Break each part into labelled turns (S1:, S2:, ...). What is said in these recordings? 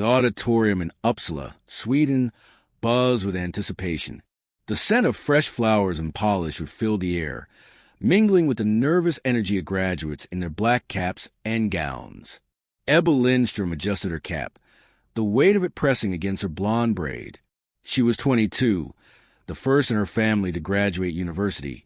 S1: The auditorium in Uppsala, Sweden, buzzed with anticipation. The scent of fresh flowers and polish would fill the air, mingling with the nervous energy of graduates in their black caps and gowns. Ebba Lindström adjusted her cap, the weight of it pressing against her blonde braid. She was 22, the first in her family to graduate university,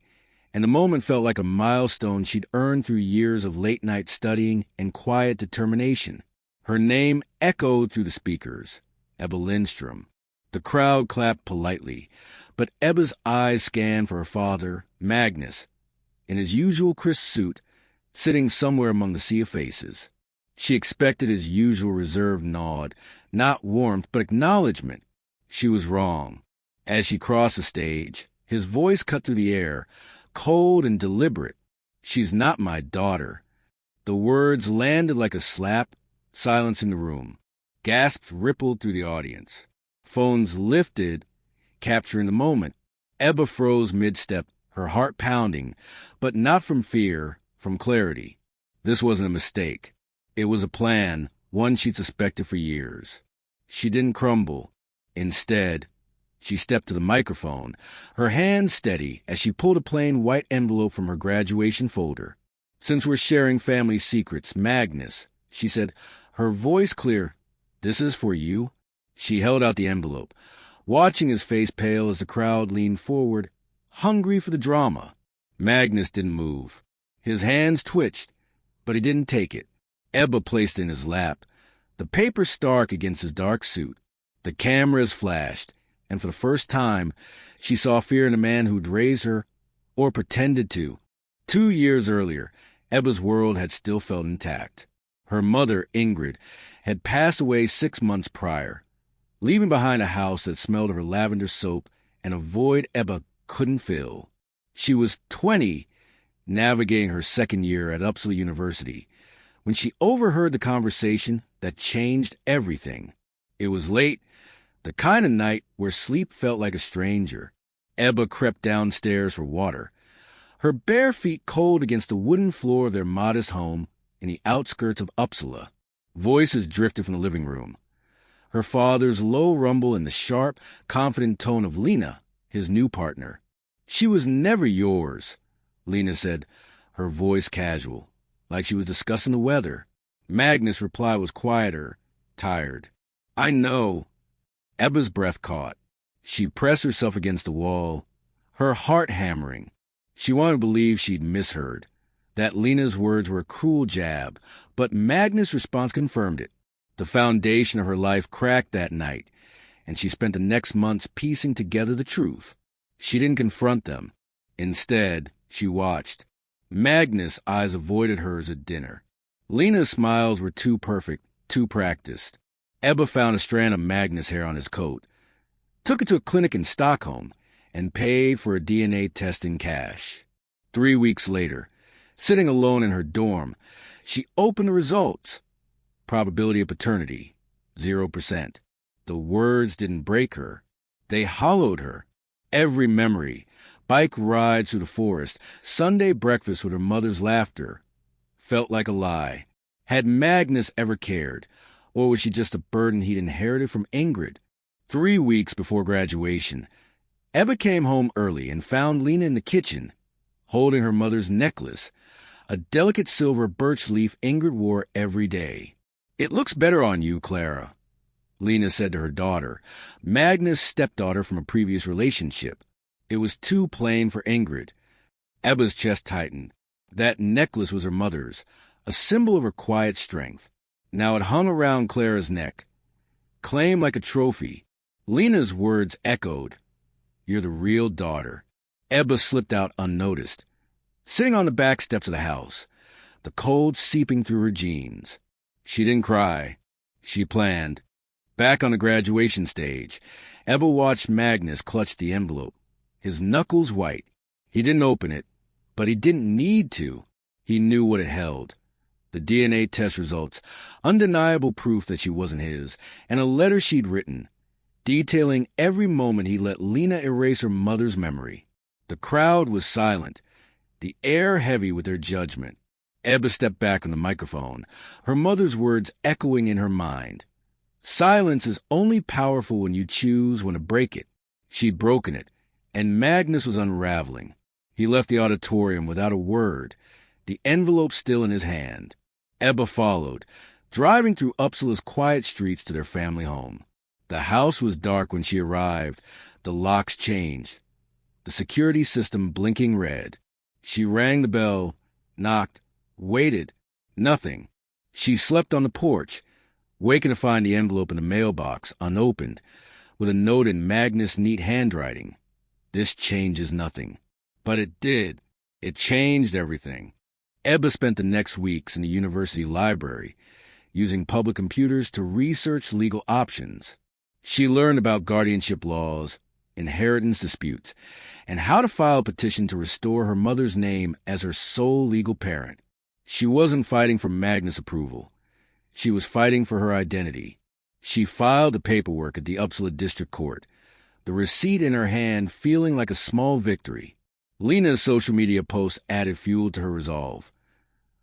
S1: and the moment felt like a milestone she'd earned through years of late-night studying and quiet determination. Her name echoed through the speakers, Ebba Lindström. The crowd clapped politely, but Ebba's eyes scanned for her father, Magnus, in his usual crisp suit, sitting somewhere among the sea of faces. She expected his usual reserved nod, not warmth, but acknowledgement. She was wrong. As she crossed the stage, his voice cut through the air, cold and deliberate. "She's not my daughter." The words landed like a slap, silencing the room. Gasps rippled through the audience. Phones lifted, capturing the moment. Ebba froze mid-step, her heart pounding, but not from fear, from clarity. This wasn't a mistake. It was a plan, one she'd suspected for years. She didn't crumble. Instead, she stepped to the microphone, her hand steady as she pulled a plain white envelope from her graduation folder. "Since we're sharing family secrets, Magnus," she said, her voice clear, "this is for you." She held out the envelope, watching his face pale as the crowd leaned forward, hungry for the drama. Magnus didn't move. His hands twitched, but he didn't take it. Ebba placed it in his lap, the paper stark against his dark suit. The cameras flashed, and for the first time, she saw fear in a man who'd raised her, or pretended to. 2 years earlier, Ebba's world had still felt intact. Her mother, Ingrid, had passed away 6 months prior, leaving behind a house that smelled of her lavender soap and a void Ebba couldn't fill. She was 20, navigating her second year at Uppsala University, when she overheard the conversation that changed everything. It was late, the kind of night where sleep felt like a stranger. Ebba crept downstairs for water, her bare feet cold against the wooden floor of their modest home in the outskirts of Uppsala. Voices drifted from the living room. Her father's low rumble and the sharp, confident tone of Lena, his new partner. "She was never yours," Lena said, her voice casual, like she was discussing the weather. Magnus' reply was quieter, tired. "I know." Ebba's breath caught. She pressed herself against the wall, her heart hammering. She wanted to believe she'd misheard, that Lena's words were a cruel jab, but Magnus' response confirmed it. The foundation of her life cracked that night, and she spent the next months piecing together the truth. She didn't confront them. Instead, she watched. Magnus' eyes avoided hers at dinner. Lena's smiles were too perfect, too practiced. Ebba found a strand of Magnus' hair on his coat, took it to a clinic in Stockholm, and paid for a DNA test in cash. 3 weeks later, sitting alone in her dorm, she opened the results. Probability of paternity, 0%. The words didn't break her. They hollowed her. Every memory, bike rides through the forest, Sunday breakfast with her mother's laughter, felt like a lie. Had Magnus ever cared, or was she just a burden he'd inherited from Ingrid? 3 weeks before graduation, Ebba came home early and found Lena in the kitchen, holding her mother's necklace, a delicate silver birch leaf Ingrid wore every day. "It looks better on you, Clara," Lena said to her daughter, Magnus' stepdaughter from a previous relationship. It was too plain for Ingrid. Ebba's chest tightened. That necklace was her mother's, a symbol of her quiet strength. Now it hung around Clara's neck, claimed like a trophy. Lena's words echoed, "You're the real daughter." Ebba slipped out unnoticed, sitting on the back steps of the house, the cold seeping through her jeans. She didn't cry. She planned. Back on the graduation stage, Ebba watched Magnus clutch the envelope, his knuckles white. He didn't open it, but he didn't need to. He knew what it held. The DNA test results, undeniable proof that she wasn't his, and a letter she'd written, detailing every moment he let Lena erase her mother's memory. The crowd was silent, the air heavy with their judgment. Ebba stepped back on the microphone, her mother's words echoing in her mind. Silence is only powerful when you choose when to break it. She'd broken it, and Magnus was unraveling. He left the auditorium without a word, the envelope still in his hand. Ebba followed, driving through Uppsala's quiet streets to their family home. The house was dark when she arrived, the locks changed, the security system blinking red. She rang the bell, knocked, waited. Nothing. She slept on the porch, waking to find the envelope in the mailbox, unopened, with a note in Magnus' neat handwriting. This changes nothing. But it did. It changed everything. Ebba spent the next weeks in the university library, using public computers to research legal options. She learned about guardianship laws, inheritance disputes, and how to file a petition to restore her mother's name as her sole legal parent. She wasn't fighting for Magnus' approval. She was fighting for her identity. She filed the paperwork at the Uppsala District Court, the receipt in her hand feeling like a small victory. Lena's social media posts added fuel to her resolve.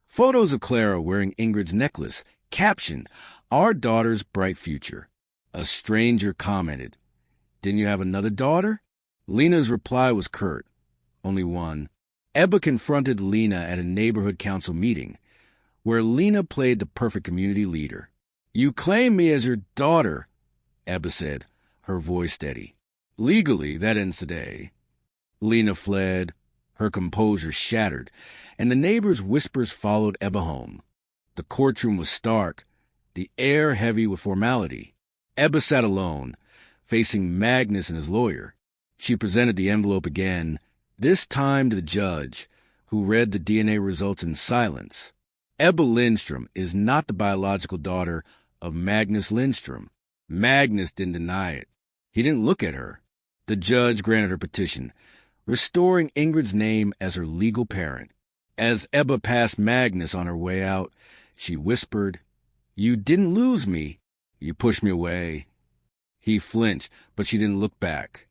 S1: Photos of Clara wearing Ingrid's necklace, captioned, "Our daughter's bright future." A stranger commented, "Didn't you have another daughter?" Lena's reply was curt, "Only one." Ebba confronted Lena at a neighborhood council meeting, where Lena played the perfect community leader. "You claim me as your daughter," Ebba said, her voice steady. "Legally, that ends today." Lena fled, her composure shattered, and the neighbors' whispers followed Ebba home. The courtroom was stark, the air heavy with formality. Ebba sat alone, facing Magnus and his lawyer. She presented the envelope again, this time to the judge, who read the DNA results in silence. Ebba Lindstrom is not the biological daughter of Magnus Lindstrom. Magnus didn't deny it. He didn't look at her. The judge granted her petition, restoring Ingrid's name as her legal parent. As Ebba passed Magnus on her way out, she whispered, "You didn't lose me. You pushed me away." He flinched, but she didn't look back.